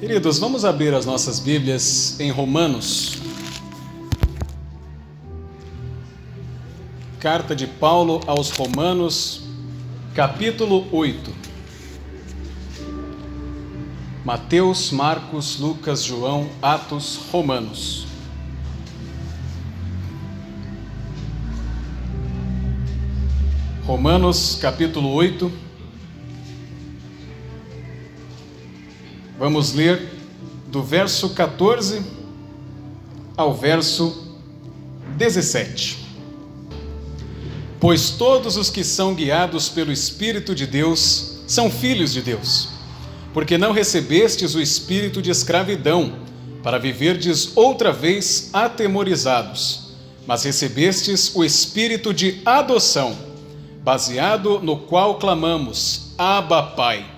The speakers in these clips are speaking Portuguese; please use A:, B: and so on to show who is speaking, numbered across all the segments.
A: Queridos, vamos abrir as nossas Bíblias em Romanos. Carta de Paulo aos Romanos, capítulo 8. Mateus, Marcos, Lucas, João, Atos, Romanos. Romanos, capítulo 8. Vamos ler do verso 14 ao verso 17. Pois todos os que são guiados pelo Espírito de Deus são filhos de Deus, porque não recebestes o espírito de escravidão, para viverdes outra vez atemorizados, mas recebestes o espírito de adoção, baseado no qual clamamos, Abba, Pai.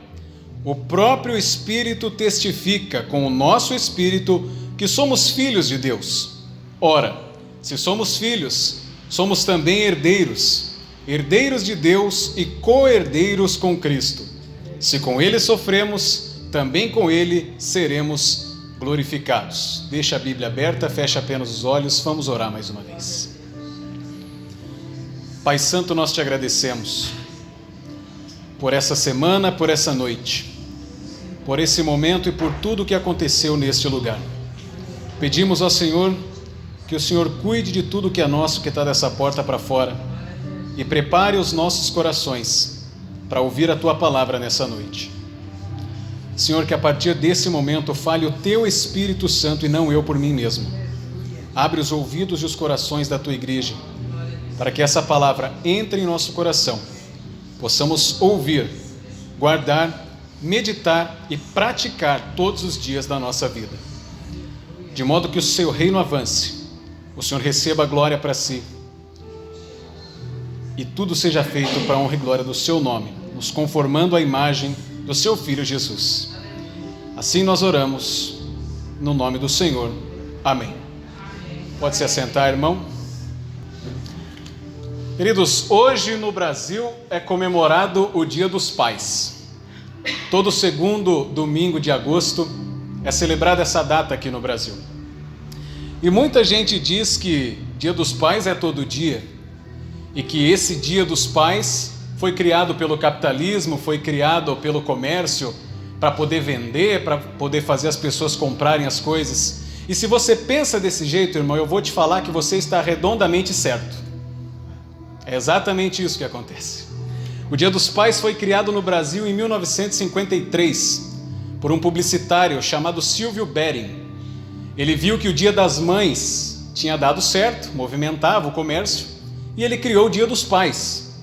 A: O próprio Espírito testifica com o nosso espírito que somos filhos de Deus. Ora, se somos filhos, somos também herdeiros, herdeiros de Deus e co-herdeiros com Cristo. Se com Ele sofremos, também com Ele seremos glorificados. Deixa a Bíblia aberta, fecha apenas os olhos, vamos orar mais uma vez. Pai Santo, nós te agradecemos por essa semana, por essa noite, por esse momento e por tudo o que aconteceu neste lugar. Pedimos ao Senhor que o Senhor cuide de tudo que é nosso, que está dessa porta para fora, e prepare os nossos corações para ouvir a Tua palavra nessa noite. Senhor, que a partir desse momento fale o Teu Espírito Santo e não eu por mim mesmo. Abre os ouvidos e os corações da Tua igreja, para que essa palavra entre em nosso coração, possamos ouvir, guardar, meditar e praticar todos os dias da nossa vida, de modo que o Seu reino avance, o Senhor receba a glória para si, e tudo seja feito para a honra e glória do Seu nome, nos conformando à imagem do Seu Filho Jesus. Assim nós oramos, no nome do Senhor. Amém. Pode se assentar, irmão. Queridos, hoje no Brasil é comemorado o Dia dos Pais. Todo segundo domingo de agosto é celebrada essa data aqui no Brasil. E muita gente diz que Dia dos Pais é todo dia, e que esse Dia dos Pais foi criado pelo capitalismo, foi criado pelo comércio, para poder vender, para poder fazer as pessoas comprarem as coisas. E se você pensa desse jeito, irmão, eu vou te falar que você está redondamente certo. É exatamente isso que acontece. O Dia dos Pais foi criado no Brasil em 1953 por um publicitário chamado Silvio Bering. Ele viu que o Dia das Mães tinha dado certo, movimentava o comércio, e ele criou o Dia dos Pais.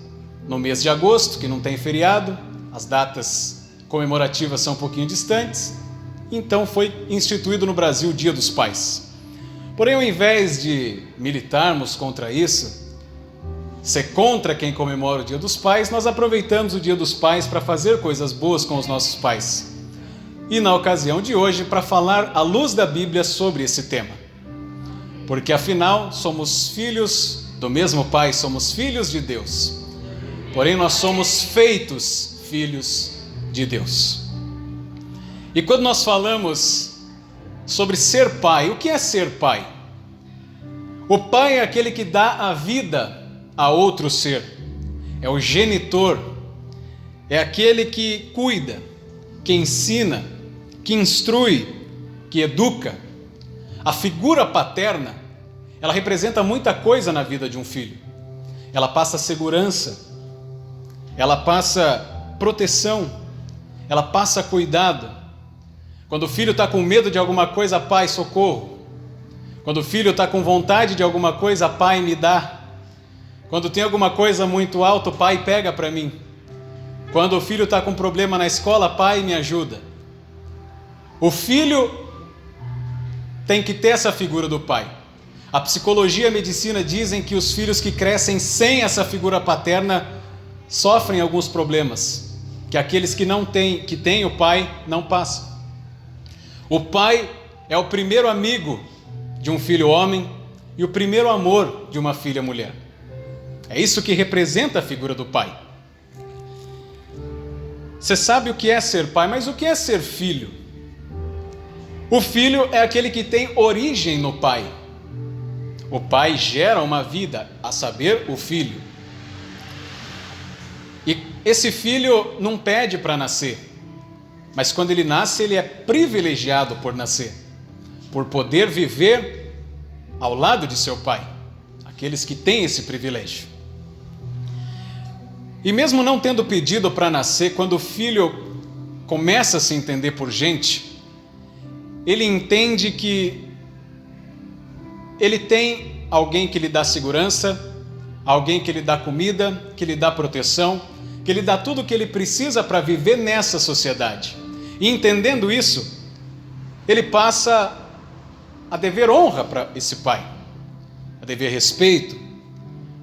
A: No mês de agosto, que não tem feriado, as datas comemorativas são um pouquinho distantes, então foi instituído no Brasil o Dia dos Pais. Porém, ao invés de militarmos contra isso, ser contra quem comemora o Dia dos Pais, nós aproveitamos o Dia dos Pais para fazer coisas boas com os nossos pais. E na ocasião de hoje, para falar à luz da Bíblia sobre esse tema. Porque afinal, somos filhos do mesmo Pai, somos filhos de Deus. Porém, nós somos feitos filhos de Deus. E quando nós falamos sobre ser pai, o que é ser pai? O pai é aquele que dá a vida a outro ser, é o genitor, é aquele que cuida, que ensina, que instrui, que educa. A figura paterna, ela representa muita coisa na vida de um filho. Ela passa segurança, ela passa proteção, ela passa cuidado. Quando o filho está com medo de alguma coisa, pai, socorro. Quando o filho está com vontade de alguma coisa, pai, me dá. Quando tem alguma coisa muito alta, o pai pega para mim. Quando o filho está com problema na escola, pai, me ajuda. O filho tem que ter essa figura do pai. A psicologia e a medicina dizem que os filhos que crescem sem essa figura paterna sofrem alguns problemas, que aqueles que não têm, que têm o pai, não passam. O pai é o primeiro amigo de um filho homem e o primeiro amor de uma filha mulher. É isso que representa a figura do pai. Você sabe o que é ser pai, mas o que é ser filho? O filho é aquele que tem origem no pai. O pai gera uma vida, a saber, o filho. E esse filho não pede para nascer, mas quando ele nasce, ele é privilegiado por nascer, por poder viver ao lado de seu pai, aqueles que têm esse privilégio. E mesmo não tendo pedido para nascer, quando o filho começa a se entender por gente, ele entende que ele tem alguém que lhe dá segurança, alguém que lhe dá comida, que lhe dá proteção, que lhe dá tudo o que ele precisa para viver nessa sociedade. E entendendo isso, ele passa a dever honra para esse pai, a dever respeito,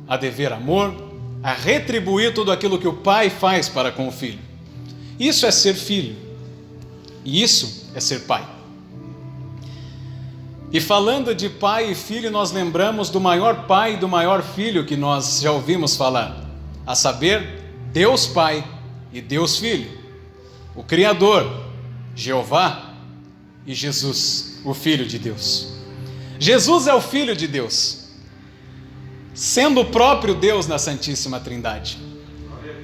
A: a dever amor, a retribuir tudo aquilo que o pai faz para com o filho. Isso é ser filho, e isso é ser pai. E falando de pai e filho, nós lembramos do maior pai e do maior filho que nós já ouvimos falar, a saber, Deus Pai e Deus Filho, o Criador, Jeová, e Jesus, o Filho de Deus. Jesus é o Filho de Deus, sendo o próprio Deus na Santíssima Trindade.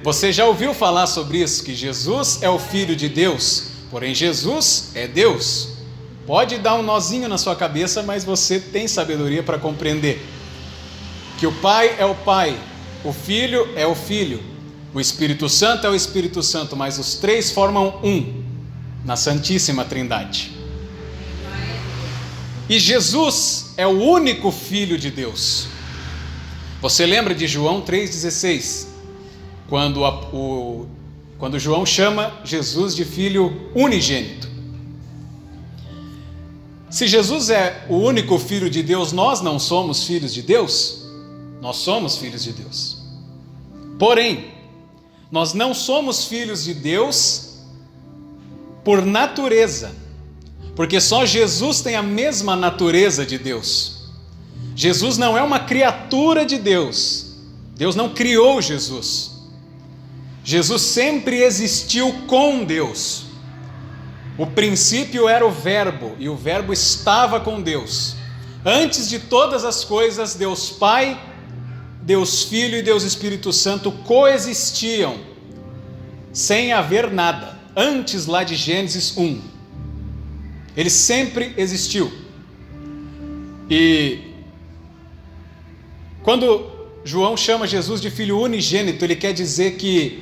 A: Você já ouviu falar sobre isso, que Jesus é o Filho de Deus, porém Jesus é Deus. Pode dar um nozinho na sua cabeça, mas você tem sabedoria para compreender que o Pai é o Pai, o Filho é o Filho, o Espírito Santo é o Espírito Santo, mas os três formam um na Santíssima Trindade. E Jesus é o único Filho de Deus. Você lembra de João 3,16, quando João chama Jesus de Filho unigênito. Se Jesus é o único Filho de Deus, nós não somos filhos de Deus? Nós somos filhos de Deus. Porém, nós não somos filhos de Deus por natureza, porque só Jesus tem a mesma natureza de Deus. Jesus não é uma criatura de Deus. Deus não criou Jesus. Jesus sempre existiu com Deus. O princípio era o Verbo, e o Verbo estava com Deus. Antes de todas as coisas, Deus Pai, Deus Filho e Deus Espírito Santo coexistiam, sem haver nada, antes lá de Gênesis 1. Ele sempre existiu. E quando João chama Jesus de Filho unigênito, ele quer dizer que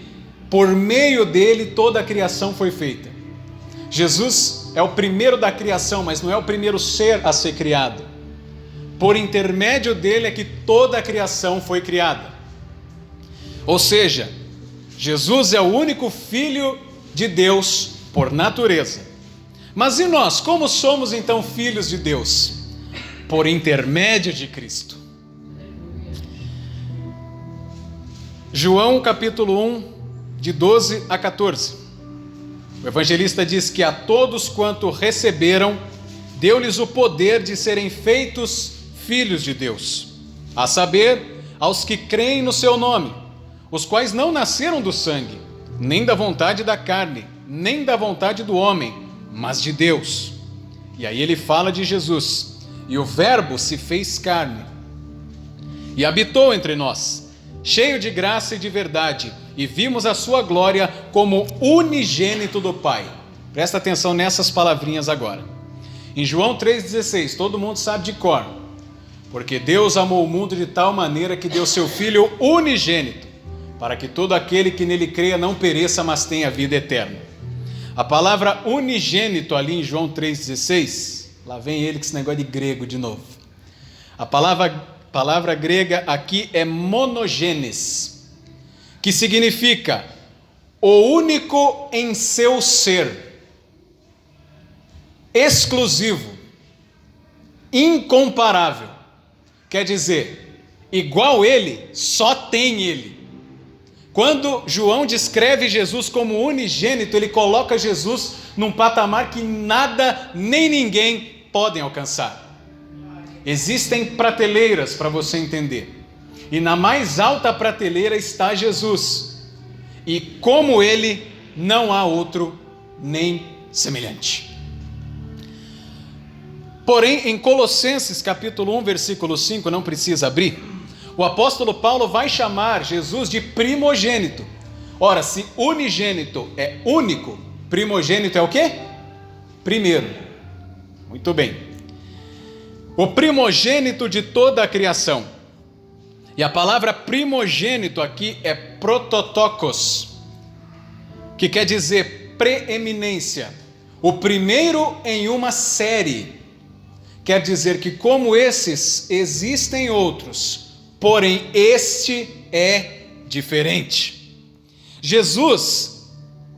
A: por meio dele toda a criação foi feita. Jesus é o primeiro da criação, mas não é o primeiro ser a ser criado. Por intermédio dele é que toda a criação foi criada. Ou seja, Jesus é o único Filho de Deus por natureza. Mas e nós, como somos então filhos de Deus? Por intermédio de Cristo. João capítulo 1, de 12 a 14. O evangelista diz que a todos quanto receberam, deu-lhes o poder de serem feitos filhos de Deus, a saber, aos que creem no seu nome, os quais não nasceram do sangue, nem da vontade da carne, nem da vontade do homem, mas de Deus. E aí ele fala de Jesus, e o Verbo se fez carne, e habitou entre nós, cheio de graça e de verdade, e vimos a sua glória como unigênito do Pai. Presta atenção nessas palavrinhas agora. Em João 3,16, todo mundo sabe de cor. Porque Deus amou o mundo de tal maneira que deu seu Filho unigênito, para que todo aquele que nele creia não pereça, mas tenha vida eterna. A palavra unigênito ali em João 3,16, lá vem ele com esse negócio de grego de novo. A palavra grega aqui é monogenes, que significa o único em seu ser, exclusivo, incomparável. Quer dizer, igual ele, só tem ele. Quando João descreve Jesus como unigênito, ele coloca Jesus num patamar que nada nem ninguém podem alcançar. Existem prateleiras para você entender. E na mais alta prateleira está Jesus. E como ele, não há outro nem semelhante. Porém, em Colossenses capítulo 1, versículo 5, não precisa abrir, o apóstolo Paulo vai chamar Jesus de primogênito. Ora, se unigênito é único, primogênito é o quê? Primeiro. Muito bem. O primogênito de toda a criação. E a palavra primogênito aqui é prototokos, que quer dizer preeminência. O primeiro em uma série. Quer dizer que como esses, existem outros, porém este é diferente. Jesus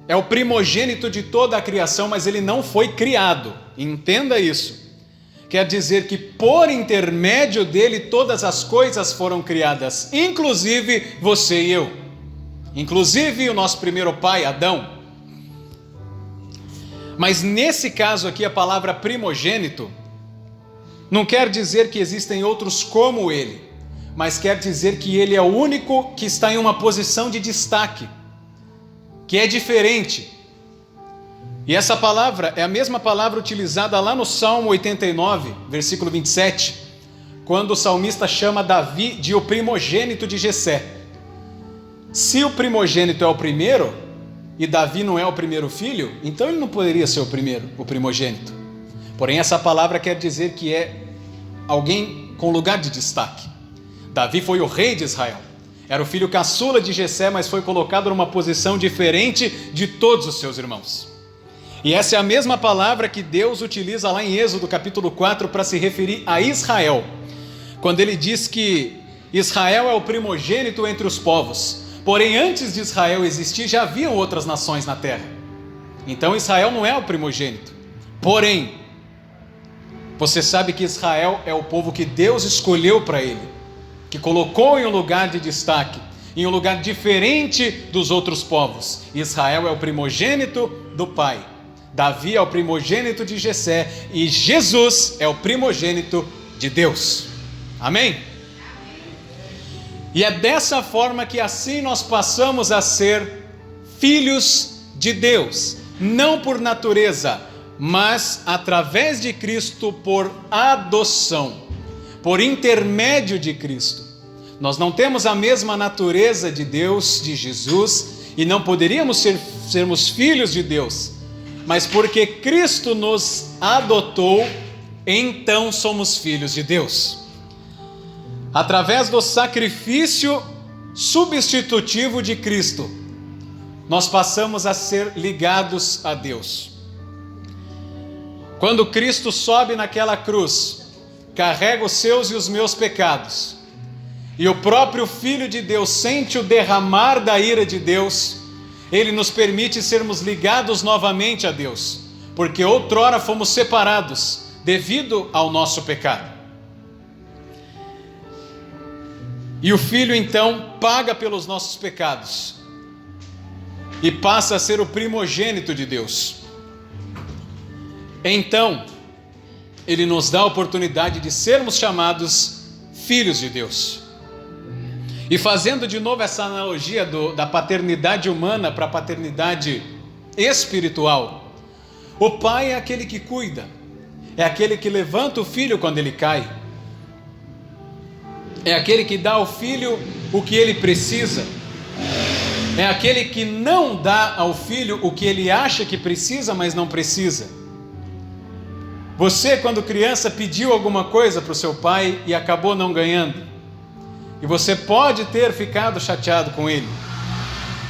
A: é o primogênito de toda a criação, mas ele não foi criado. Entenda isso. Quer dizer que por intermédio dele todas as coisas foram criadas, inclusive você e eu. Inclusive o nosso primeiro pai, Adão. Mas nesse caso aqui a palavra primogênito não quer dizer que existem outros como ele, mas quer dizer que ele é o único que está em uma posição de destaque, que é diferente. E essa palavra é a mesma palavra utilizada lá no Salmo 89, versículo 27, quando o salmista chama Davi de o primogênito de Jessé. Se o primogênito é o primeiro, e Davi não é o primeiro filho, então ele não poderia ser o primogênito. Porém, essa palavra quer dizer que é alguém com lugar de destaque. Davi foi o rei de Israel. Era o filho caçula de Jessé, mas foi colocado numa posição diferente de todos os seus irmãos. E essa é a mesma palavra que Deus utiliza lá em Êxodo capítulo 4 para se referir a Israel. Quando ele diz que Israel é o primogênito entre os povos. Porém, antes de Israel existir, já haviam outras nações na terra. Então Israel não é o primogênito. Porém, você sabe que Israel é o povo que Deus escolheu para ele, que colocou em um lugar de destaque, em um lugar diferente dos outros povos. Israel é o primogênito do pai, Davi é o primogênito de Jessé e Jesus é o primogênito de Deus. Amém? E é dessa forma que assim nós passamos a ser filhos de Deus, não por natureza, mas através de Cristo por adoção, por intermédio de Cristo. Nós não temos a mesma natureza de Deus, de Jesus, e não poderíamos sermos filhos de Deus, mas porque Cristo nos adotou, então somos filhos de Deus. Através do sacrifício substitutivo de Cristo, nós passamos a ser ligados a Deus. Quando Cristo sobe naquela cruz, carrega os seus e os meus pecados, e o próprio Filho de Deus sente o derramar da ira de Deus, ele nos permite sermos ligados novamente a Deus, porque outrora fomos separados devido ao nosso pecado. E o Filho então paga pelos nossos pecados e passa a ser o primogênito de Deus. Então, ele nos dá a oportunidade de sermos chamados filhos de Deus. E fazendo de novo essa analogia da paternidade humana para a paternidade espiritual, o pai é aquele que cuida, é aquele que levanta o filho quando ele cai, é aquele que dá ao filho o que ele precisa, é aquele que não dá ao filho o que ele acha que precisa, mas não precisa. Você, quando criança, pediu alguma coisa para o seu pai e acabou não ganhando, e você pode ter ficado chateado com ele,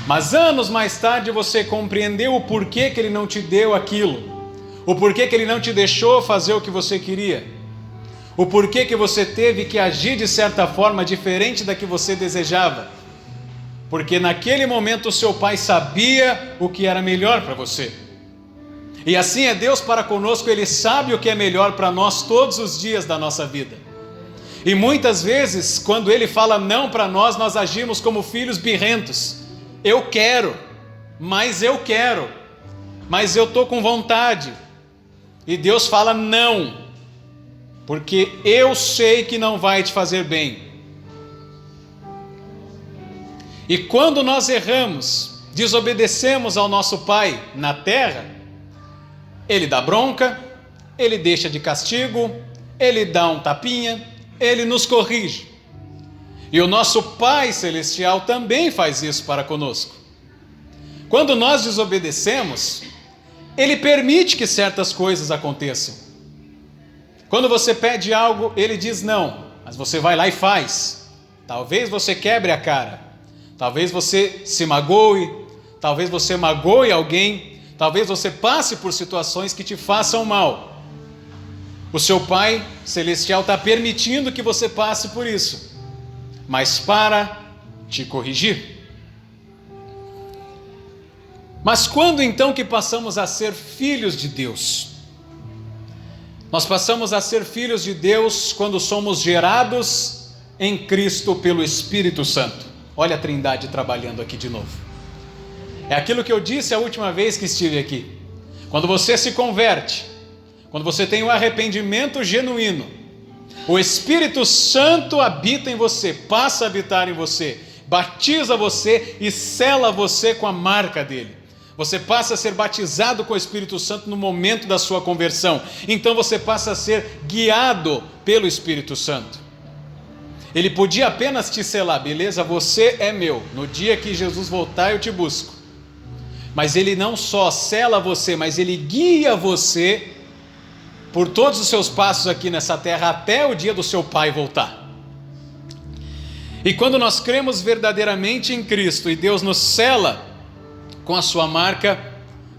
A: mas anos mais tarde você compreendeu o porquê que ele não te deu aquilo, o porquê que ele não te deixou fazer o que você queria, o porquê que você teve que agir de certa forma diferente da que você desejava, porque naquele momento o seu pai sabia o que era melhor para você. E assim é Deus para conosco, Ele sabe o que é melhor para nós todos os dias da nossa vida. E muitas vezes, quando Ele fala não para nós, nós agimos como filhos birrentos. Eu quero, mas eu estou com vontade. E Deus fala não, porque eu sei que não vai te fazer bem. E quando nós erramos, desobedecemos ao nosso Pai na terra, Ele dá bronca, Ele deixa de castigo, Ele dá um tapinha, Ele nos corrige. E o nosso Pai Celestial também faz isso para conosco. Quando nós desobedecemos, Ele permite que certas coisas aconteçam. Quando você pede algo, Ele diz não, mas você vai lá e faz. Talvez você quebre a cara, talvez você se magoe, talvez você magoe alguém, talvez você passe por situações que te façam mal. O seu Pai Celestial está permitindo que você passe por isso, mas para te corrigir. Mas quando então que passamos a ser filhos de Deus? Nós passamos a ser filhos de Deus quando somos gerados em Cristo pelo Espírito Santo. Olha a Trindade trabalhando aqui de novo. É aquilo que eu disse a última vez que estive aqui. Quando você se converte, quando você tem um arrependimento genuíno, o Espírito Santo habita em você, passa a habitar em você, batiza você e sela você com a marca dele. Você passa a ser batizado com o Espírito Santo no momento da sua conversão. Então você passa a ser guiado pelo Espírito Santo. Ele podia apenas te selar, beleza, você é meu, no dia que Jesus voltar eu te busco. Mas ele não só sela você, mas ele guia você por todos os seus passos aqui nessa terra até o dia do seu Pai voltar. E quando nós cremos verdadeiramente em Cristo e Deus nos sela com a sua marca,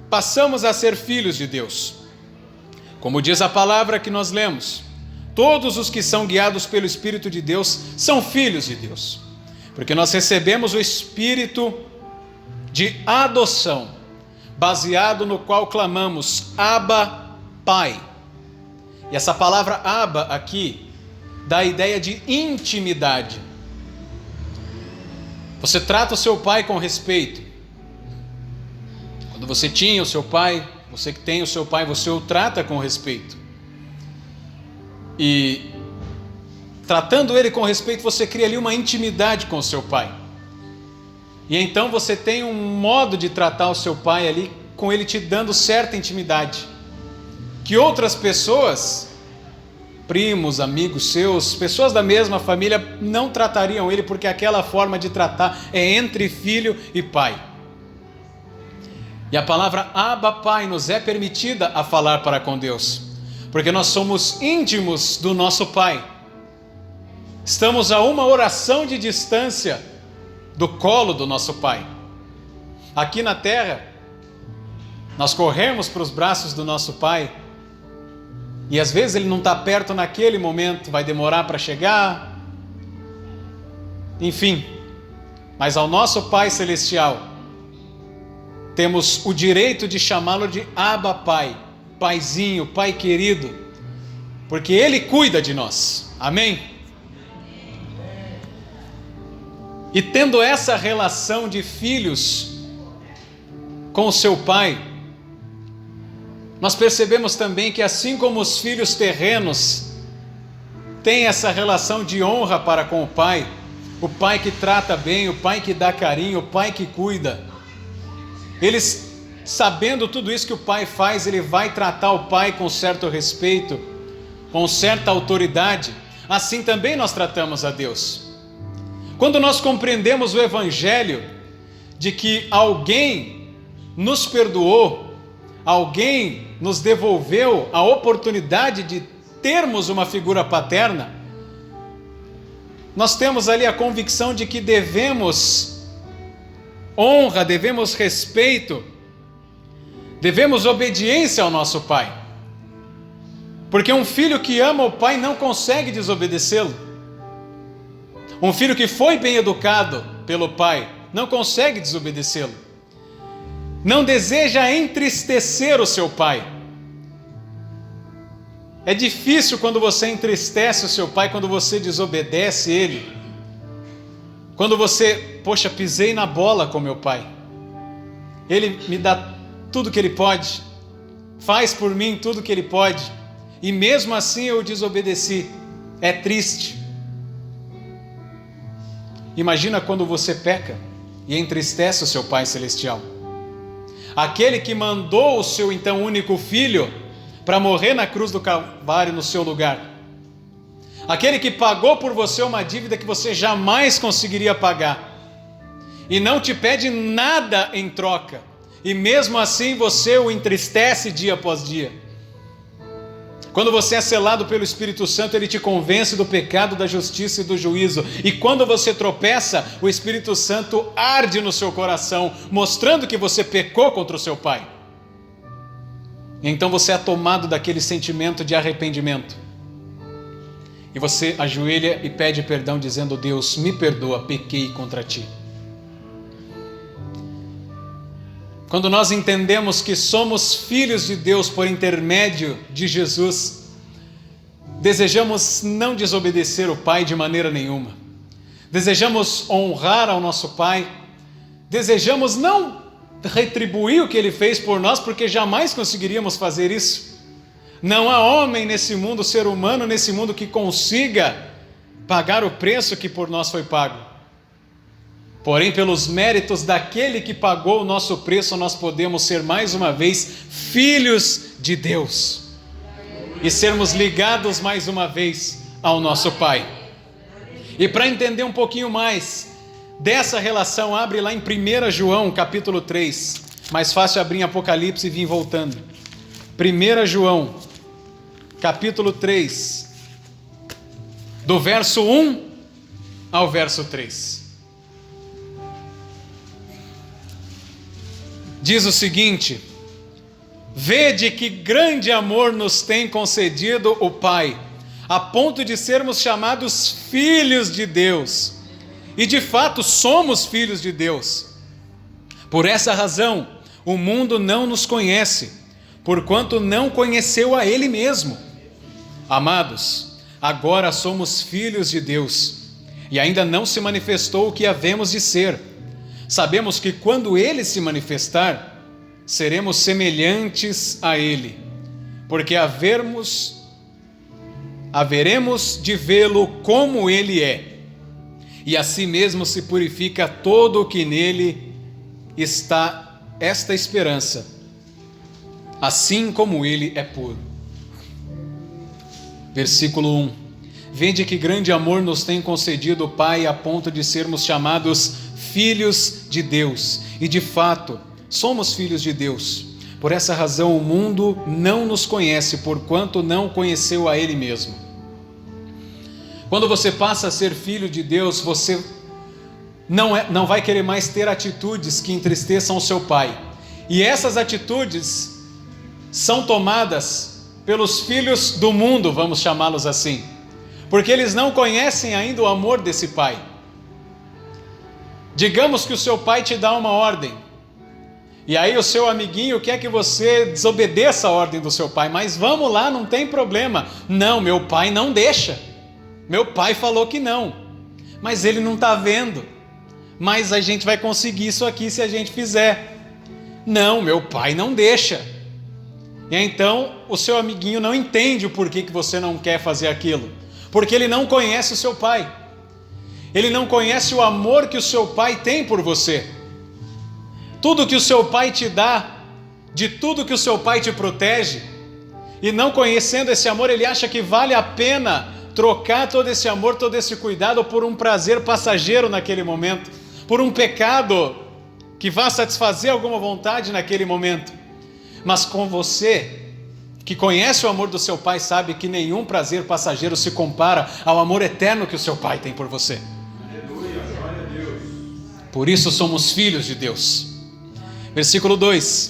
A: passamos a ser filhos de Deus. Como diz a palavra que nós lemos, todos os que são guiados pelo Espírito de Deus são filhos de Deus, porque nós recebemos o Espírito de adoção, baseado no qual clamamos, Abba, Pai. E essa palavra Abba aqui dá a ideia de intimidade. Você trata o seu pai com respeito. Quando você tinha o seu pai, você que tem o seu pai, você o trata com respeito. E tratando ele com respeito, você cria ali uma intimidade com o seu pai. E então você tem um modo de tratar o seu pai ali, com ele te dando certa intimidade, que outras pessoas, primos, amigos seus, pessoas da mesma família, não tratariam ele, porque aquela forma de tratar é entre filho e pai. E a palavra Abba, Pai, nos é permitida a falar para com Deus, porque nós somos íntimos do nosso Pai. Estamos a uma oração de distância do colo do nosso Pai. Aqui na terra, nós corremos para os braços do nosso Pai, e às vezes Ele não está perto naquele momento, vai demorar para chegar, enfim. Mas ao nosso Pai Celestial, temos o direito de chamá-lo de Abba Pai, Paizinho, Pai querido, porque Ele cuida de nós, amém? E tendo essa relação de filhos com o seu Pai, nós percebemos também que assim como os filhos terrenos têm essa relação de honra para com o Pai que trata bem, o Pai que dá carinho, o Pai que cuida, eles, sabendo tudo isso que o Pai faz, ele vai tratar o Pai com certo respeito, com certa autoridade. Assim também nós tratamos a Deus. Quando nós compreendemos o Evangelho, de que alguém nos perdoou, alguém nos devolveu a oportunidade de termos uma figura paterna, nós temos ali a convicção de que devemos honra, devemos respeito, devemos obediência ao nosso Pai, porque um filho que ama o Pai não consegue desobedecê-lo. Um filho que foi bem educado pelo Pai não consegue desobedecê-lo, não deseja entristecer o seu Pai. É difícil quando você entristece o seu Pai, quando você desobedece Ele, quando você, poxa, pisei na bola com meu Pai, Ele me dá tudo que Ele pode, faz por mim tudo que Ele pode, e mesmo assim eu desobedeci. É triste. Imagina quando você peca e entristece o seu Pai Celestial, aquele que mandou o seu então único filho para morrer na cruz do Calvário no seu lugar. Aquele que pagou por você uma dívida que você jamais conseguiria pagar. E não te pede nada em troca. E mesmo assim você o entristece dia após dia. Quando você é selado pelo Espírito Santo, ele te convence do pecado, da justiça e do juízo. E quando você tropeça, o Espírito Santo arde no seu coração, mostrando que você pecou contra o seu Pai. Então você é tomado daquele sentimento de arrependimento. E você ajoelha e pede perdão, dizendo: Deus, me perdoa, pequei contra ti. Quando nós entendemos que somos filhos de Deus por intermédio de Jesus, desejamos não desobedecer o Pai de maneira nenhuma. Desejamos honrar ao nosso Pai. Desejamos não retribuir o que Ele fez por nós, porque jamais conseguiríamos fazer isso. Não há homem nesse mundo, ser humano nesse mundo, que consiga pagar o preço que por nós foi pago. Porém, pelos méritos daquele que pagou o nosso preço, nós podemos ser mais uma vez filhos de Deus e sermos ligados mais uma vez ao nosso Pai. E para entender um pouquinho mais dessa relação, abre lá em 1 João capítulo 3. Mais fácil abrir em Apocalipse e vir voltando. 1 João capítulo 3, do verso 1 ao verso 3. Diz o seguinte: vede que grande amor nos tem concedido o Pai, a ponto de sermos chamados filhos de Deus. E de fato somos filhos de Deus. Por essa razão, o mundo não nos conhece, porquanto não conheceu a Ele mesmo. Amados, agora somos filhos de Deus, e ainda não se manifestou o que havemos de ser. Sabemos que quando Ele se manifestar, seremos semelhantes a Ele, porque haveremos de vê-lo como Ele é, e assim mesmo se purifica todo o que nele está esta esperança, assim como Ele é puro. Versículo 1: vede que grande amor nos tem concedido o Pai, a ponto de sermos chamados filhos de Deus, e de fato somos filhos de Deus. Por essa razão o mundo não nos conhece, porquanto não conheceu a Ele mesmo. Quando você passa a ser filho de Deus, você não vai querer mais ter atitudes que entristeçam o seu Pai. E essas atitudes são tomadas pelos filhos do mundo, vamos chamá-los assim, porque eles não conhecem ainda o amor desse Pai. Digamos que o seu pai te dá uma ordem, e aí o seu amiguinho quer que você desobedeça a ordem do seu pai, mas vamos lá, não tem problema. Não, meu pai não deixa, meu pai falou que não, mas ele não está vendo, mas a gente vai conseguir isso aqui se a gente fizer. Não, meu pai não deixa. E então o seu amiguinho não entende o porquê que você não quer fazer aquilo, porque ele não conhece o seu pai. Ele não conhece o amor que o seu pai tem por você. Tudo que o seu pai te dá, de tudo que o seu pai te protege, e não conhecendo esse amor, ele acha que vale a pena trocar todo esse amor, todo esse cuidado por um prazer passageiro naquele momento, por um pecado que vá satisfazer alguma vontade naquele momento. Mas com você, que conhece o amor do seu pai, sabe que nenhum prazer passageiro se compara ao amor eterno que o seu pai tem por você. Por isso somos filhos de Deus. Versículo 2: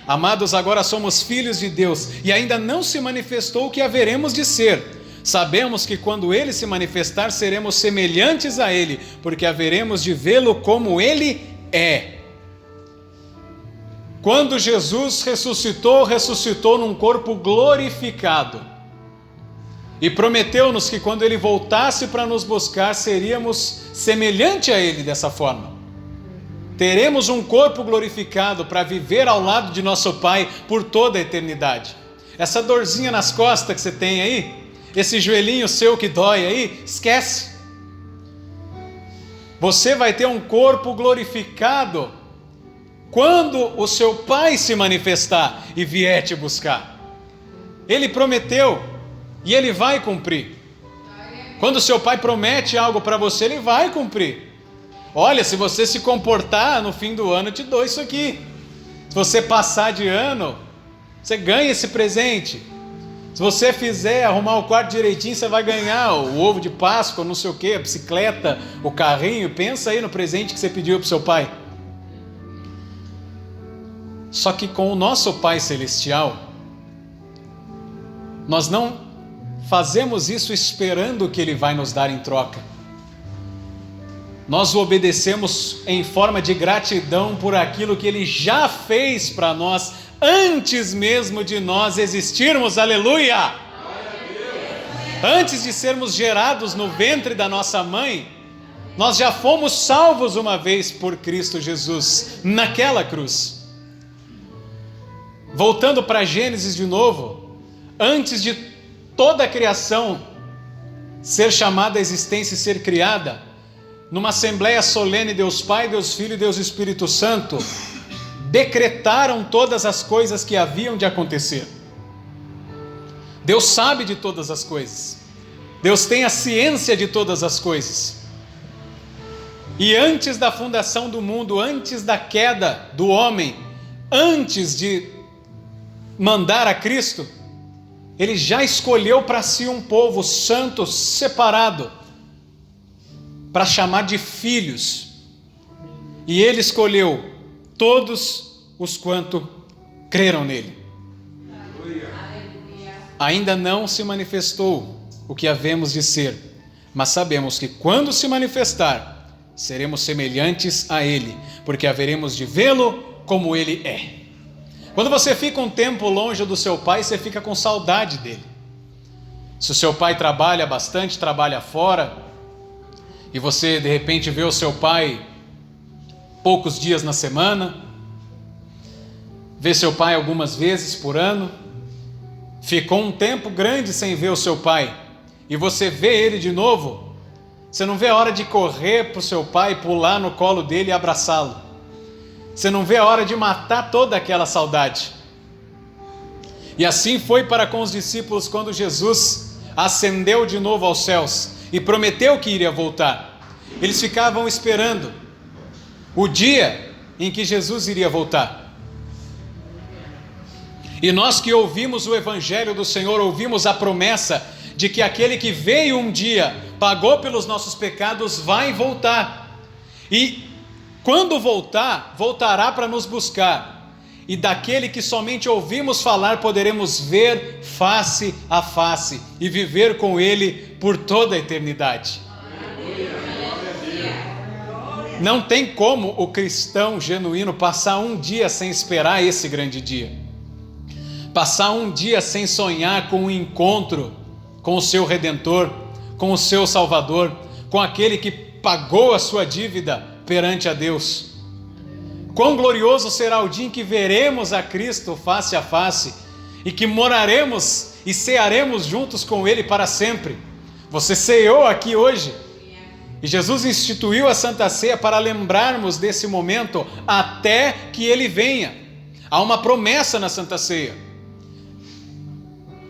A: amados, agora somos filhos de Deus, e ainda não se manifestou o que haveremos de ser. Sabemos que quando Ele se manifestar, seremos semelhantes a Ele, porque haveremos de vê-lo como Ele é. Quando Jesus ressuscitou num corpo glorificado, e prometeu-nos que quando Ele voltasse para nos buscar, seríamos semelhante a Ele dessa forma. Teremos um corpo glorificado para viver ao lado de nosso Pai por toda a eternidade. Essa dorzinha nas costas que você tem aí, esse joelhinho seu que dói aí, esquece. Você vai ter um corpo glorificado quando o seu Pai se manifestar e vier te buscar. Ele prometeu e Ele vai cumprir. Quando seu pai promete algo para você, Ele vai cumprir. Olha, se você se comportar no fim do ano, eu te dou isso aqui. Se você passar de ano, você ganha esse presente. Se você fizer, arrumar o quarto direitinho, você vai ganhar o ovo de Páscoa, não sei o que, a bicicleta, o carrinho. Pensa aí no presente que você pediu para o seu pai. Só que com o nosso Pai Celestial, nós não fazemos isso esperando o que Ele vai nos dar em troca. Nós o obedecemos em forma de gratidão por aquilo que Ele já fez para nós, antes mesmo de nós existirmos, aleluia! Antes de sermos gerados no ventre da nossa mãe, nós já fomos salvos uma vez por Cristo Jesus, naquela cruz. Voltando para Gênesis de novo, antes de toda a criação ser chamada à existência e ser criada, numa assembleia solene, Deus Pai, Deus Filho e Deus Espírito Santo decretaram todas as coisas que haviam de acontecer. Deus sabe de todas as coisas. Deus tem a ciência de todas as coisas. E antes da fundação do mundo, antes da queda do homem, antes de mandar a Cristo, Ele já escolheu para si um povo santo, separado, para chamar de filhos. E Ele escolheu todos os quanto creram nele. Ainda não se manifestou o que havemos de ser, mas sabemos que quando se manifestar, seremos semelhantes a Ele, porque haveremos de vê-lo como Ele é. Quando você fica um tempo longe do seu pai, você fica com saudade dele. Se o seu pai trabalha bastante, trabalha fora, e você de repente vê o seu pai poucos dias na semana, vê seu pai algumas vezes por ano, ficou um tempo grande sem ver o seu pai, e você vê ele de novo, você não vê a hora de correr para o seu pai, pular no colo dele e abraçá-lo. Você não vê a hora de matar toda aquela saudade. E assim foi para com os discípulos quando Jesus ascendeu de novo aos céus e prometeu que iria voltar. Eles ficavam esperando o dia em que Jesus iria voltar. E nós que ouvimos o Evangelho do Senhor, ouvimos a promessa de que aquele que veio um dia, pagou pelos nossos pecados, vai voltar. E quando voltar, voltará para nos buscar. E daquele que somente ouvimos falar, poderemos ver face a face e viver com Ele por toda a eternidade. Não tem como o cristão genuíno passar um dia sem esperar esse grande dia. Passar um dia sem sonhar com um encontro com o seu Redentor, com o seu Salvador, com aquele que pagou a sua dívida perante a Deus. Quão glorioso será o dia em que veremos a Cristo face a face e que moraremos e cearemos juntos com Ele para sempre. Você ceou aqui hoje e Jesus instituiu a Santa Ceia para lembrarmos desse momento até que Ele venha. Há uma promessa na Santa Ceia,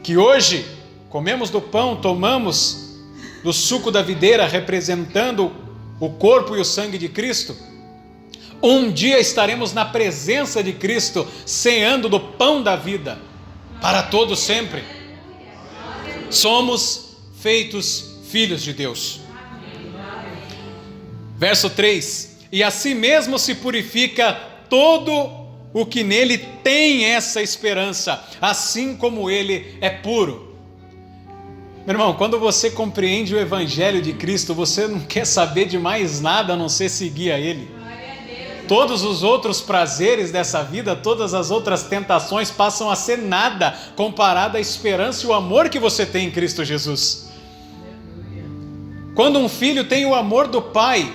A: que hoje comemos do pão, tomamos do suco da videira, representando o corpo e o sangue de Cristo. Um dia estaremos na presença de Cristo, ceando do pão da vida, para todo sempre. Somos feitos filhos de Deus. Verso 3: e assim mesmo se purifica todo o que nele tem essa esperança, assim como ele é puro. Meu irmão, quando você compreende o Evangelho de Cristo, você não quer saber de mais nada a não ser seguir a Ele. Todos os outros prazeres dessa vida, todas as outras tentações passam a ser nada comparado à esperança e o amor que você tem em Cristo Jesus. Quando um filho tem o amor do pai,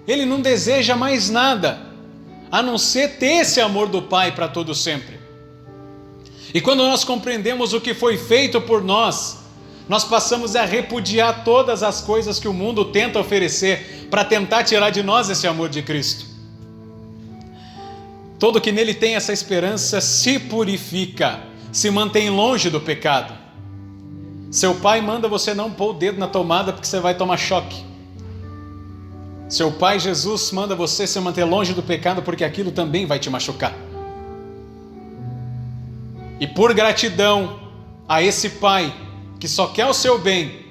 A: ele não deseja mais nada a não ser ter esse amor do pai para todo sempre. E quando nós compreendemos o que foi feito por nós, nós passamos a repudiar todas as coisas que o mundo tenta oferecer para tentar tirar de nós esse amor de Cristo. Todo que nele tem essa esperança se purifica, se mantém longe do pecado. Seu pai manda você não pôr o dedo na tomada porque você vai tomar choque. Seu pai Jesus manda você se manter longe do pecado porque aquilo também vai te machucar. E por gratidão a esse pai que só quer o seu bem,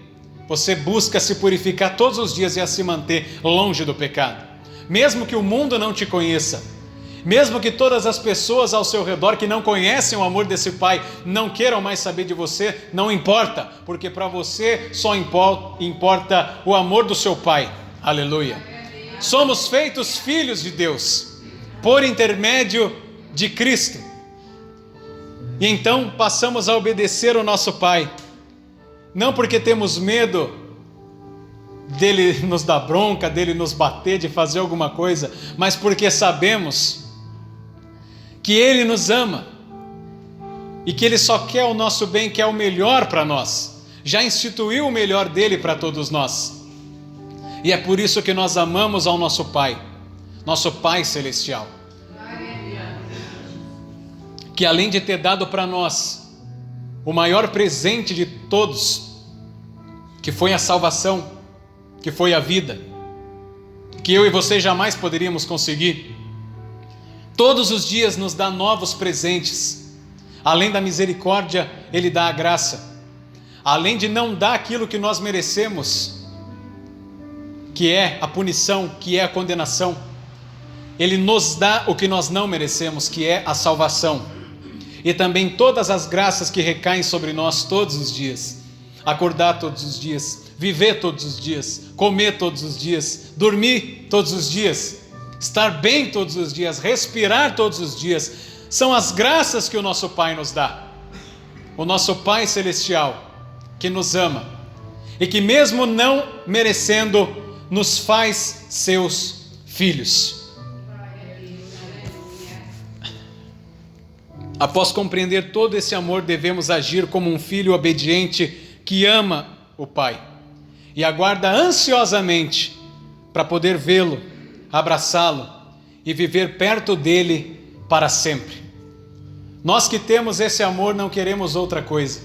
A: você busca se purificar todos os dias e a se manter longe do pecado. Mesmo que o mundo não te conheça, mesmo que todas as pessoas ao seu redor que não conhecem o amor desse pai não queiram mais saber de você, não importa, porque para você só importa o amor do seu pai. Aleluia. Somos feitos filhos de Deus por intermédio de Cristo. E então passamos a obedecer o nosso pai, não porque temos medo dele nos dar bronca, dele nos bater, de fazer alguma coisa, mas porque sabemos que ele nos ama e que ele só quer o nosso bem, quer o melhor para nós. Já instituiu o melhor dele para todos nós. E é por isso que nós amamos ao nosso Pai Celestial, que além de ter dado para nós o maior presente de todos, que foi a salvação, que foi a vida, que eu e você jamais poderíamos conseguir, todos os dias nos dá novos presentes. Além da misericórdia, ele dá a graça. Além de não dar aquilo que nós merecemos, que é a punição, que é a condenação, ele nos dá o que nós não merecemos, que é a salvação. E também todas as graças que recaem sobre nós todos os dias. Acordar todos os dias, viver todos os dias, comer todos os dias, dormir todos os dias, estar bem todos os dias, respirar todos os dias, são as graças que o nosso Pai nos dá. O nosso Pai Celestial, que nos ama e que mesmo não merecendo, nos faz seus filhos. Após compreender todo esse amor, devemos agir como um filho obediente que ama o Pai e aguarda ansiosamente para poder vê-lo, abraçá-lo e viver perto dele para sempre. Nós que temos esse amor não queremos outra coisa.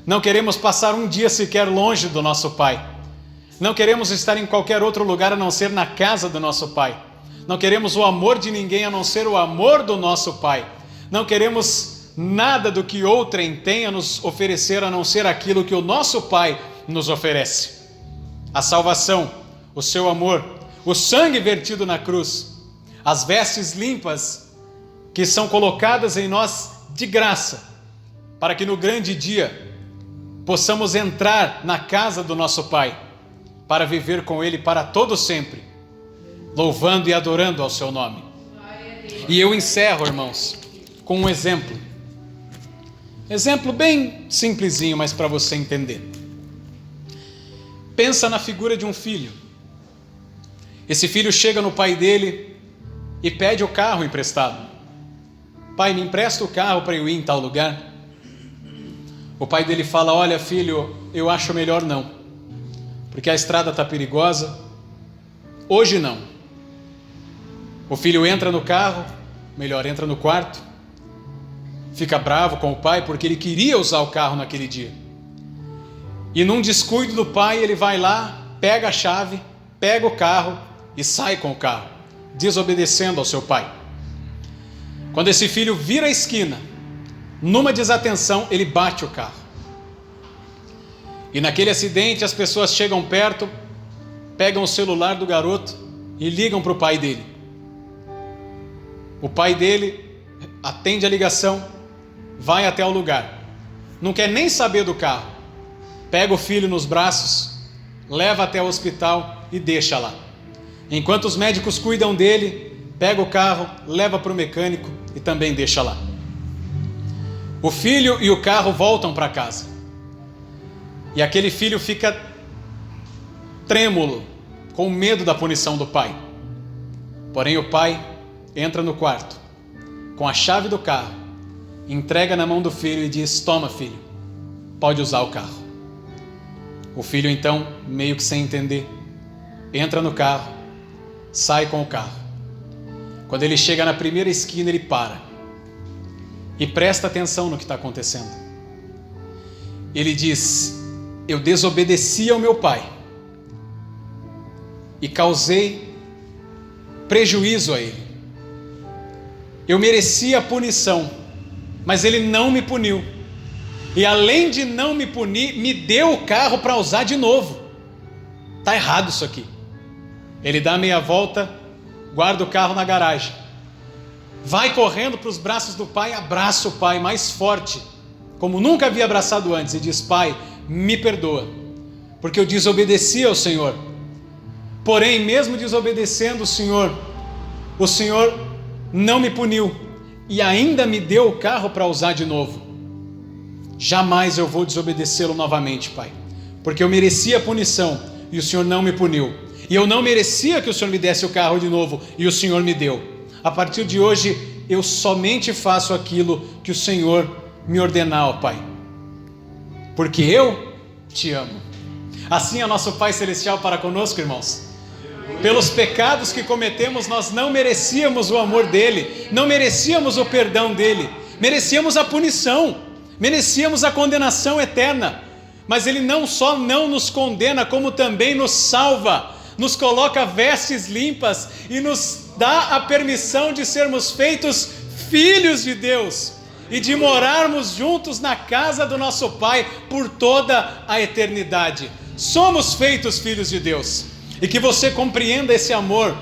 A: Não queremos passar um dia sequer longe do nosso Pai. Não queremos estar em qualquer outro lugar a não ser na casa do nosso Pai. Não queremos o amor de ninguém a não ser o amor do nosso Pai. Não queremos nada do que outrem tem a nos oferecer a não ser aquilo que o nosso Pai nos oferece. A salvação, o seu amor, o sangue vertido na cruz, as vestes limpas que são colocadas em nós de graça, para que no grande dia possamos entrar na casa do nosso Pai, para viver com Ele para todo sempre, louvando e adorando ao seu nome. E eu encerro, irmãos, com um exemplo. Exemplo bem simplesinho, mas para você entender. Pensa na figura de um filho. Esse filho chega no pai dele e pede o carro emprestado. Pai, me empresta o carro para eu ir em tal lugar. O pai dele fala, olha filho, eu acho melhor não, porque a estrada está perigosa, hoje não. O filho entra no carro, melhor, entra no quarto, fica bravo com o pai porque ele queria usar o carro naquele dia. E num descuido do pai, ele vai lá, pega a chave, pega o carro e sai com o carro, desobedecendo ao seu pai. Quando esse filho vira a esquina, numa desatenção, ele bate o carro. E naquele acidente as pessoas chegam perto, pegam o celular do garoto e ligam para o pai dele. O pai dele atende a ligação, vai até o lugar, não quer nem saber do carro, pega o filho nos braços, leva até o hospital e deixa lá. Enquanto os médicos cuidam dele, pega o carro, leva para o mecânico e também deixa lá. O filho e o carro voltam para casa. E aquele filho fica trêmulo, com medo da punição do pai. Porém o pai entra no quarto, com a chave do carro, entrega na mão do filho e diz, toma filho, pode usar o carro. O filho então, meio que sem entender, entra no carro, sai com o carro. Quando ele chega na primeira esquina, ele para. E presta atenção no que está acontecendo. Ele diz: eu desobedeci ao meu pai e causei prejuízo a ele. Eu merecia a punição, mas ele não me puniu. E além de não me punir, me deu o carro para usar de novo. Está errado isso aqui. Ele dá meia volta, guarda o carro na garagem, vai correndo para os braços do pai, abraça o pai mais forte, como nunca havia abraçado antes, e diz: pai, me perdoa, porque eu desobedeci ao Senhor. Porém, mesmo desobedecendo o Senhor não me puniu e ainda me deu o carro para usar de novo. Jamais eu vou desobedecê-lo novamente, pai, porque eu merecia a punição e o Senhor não me puniu. E eu não merecia que o Senhor me desse o carro de novo e o Senhor me deu. A partir de hoje, eu somente faço aquilo que o Senhor me ordenar, ó Pai, porque eu te amo. Assim é nosso Pai Celestial para conosco, irmãos. Pelos pecados que cometemos, nós não merecíamos o amor dele, não merecíamos o perdão dele, merecíamos a punição, merecíamos a condenação eterna. Mas ele não só não nos condena, como também nos salva, nos coloca vestes limpas e nos dá a permissão de sermos feitos filhos de Deus e de morarmos juntos na casa do nosso Pai por toda a eternidade. Somos feitos filhos de Deus. E que você compreenda esse amor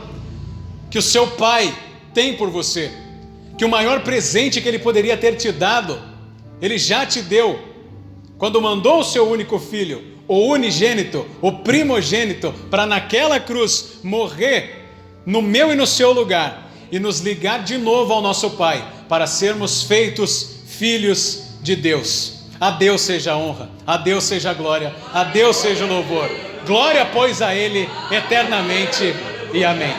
A: que o seu Pai tem por você, que o maior presente que Ele poderia ter te dado, Ele já te deu, quando mandou o seu único filho, o unigênito, o primogênito, para naquela cruz morrer no meu e no seu lugar, e nos ligar de novo ao nosso Pai, para sermos feitos filhos de Deus. A Deus seja a honra, a Deus seja a glória, a Deus seja o louvor. Glória, pois, a Ele eternamente, e amém.